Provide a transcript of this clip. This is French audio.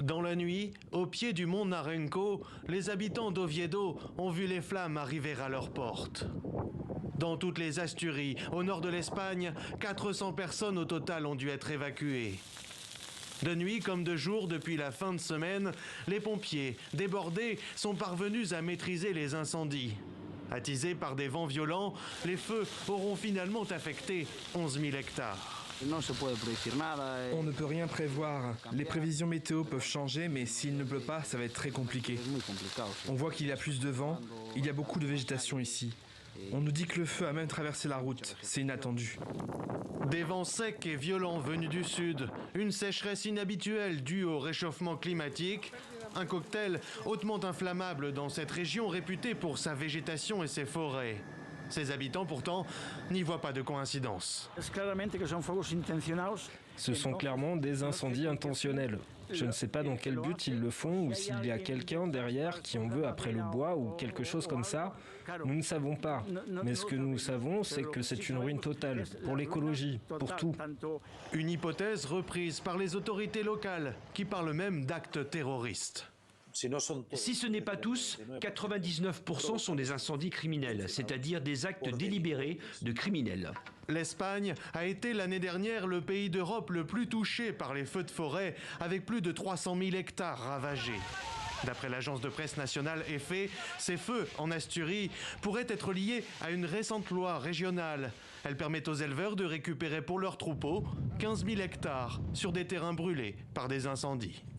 Dans la nuit, au pied du mont Narenco, les habitants d'Oviedo ont vu les flammes arriver à leur porte. Dans toutes les Asturies, au nord de l'Espagne, 400 personnes au total ont dû être évacuées. De nuit comme de jour, depuis la fin de semaine, les pompiers, débordés, sont parvenus à maîtriser les incendies. Attisés par des vents violents, les feux auront finalement affecté 11 000 hectares. On ne peut rien prévoir. Les prévisions météo peuvent changer, mais s'il ne pleut pas, ça va être très compliqué. On voit qu'il y a plus de vent, il y a beaucoup de végétation ici. On nous dit que le feu a même traversé la route. C'est inattendu. Des vents secs et violents venus du sud, une sécheresse inhabituelle due au réchauffement climatique, un cocktail hautement inflammable dans cette région réputée pour sa végétation et ses forêts. Ses habitants, pourtant, n'y voient pas de coïncidence. Ce sont clairement des incendies intentionnels. Je ne sais pas dans quel but ils le font ou s'il y a quelqu'un derrière qui en veut après le bois ou quelque chose comme ça. Nous ne savons pas. Mais ce que nous savons, c'est que c'est une ruine totale pour l'écologie, pour tout. Une hypothèse reprise par les autorités locales qui parlent même d'actes terroristes. Si ce n'est pas tous, 99% sont des incendies criminels, c'est-à-dire des actes délibérés de criminels. L'Espagne a été l'année dernière le pays d'Europe le plus touché par les feux de forêt, avec plus de 300 000 hectares ravagés. D'après l'agence de presse nationale EFE, ces feux en Asturie pourraient être liés à une récente loi régionale. Elle permet aux éleveurs de récupérer pour leurs troupeaux 15 000 hectares sur des terrains brûlés par des incendies.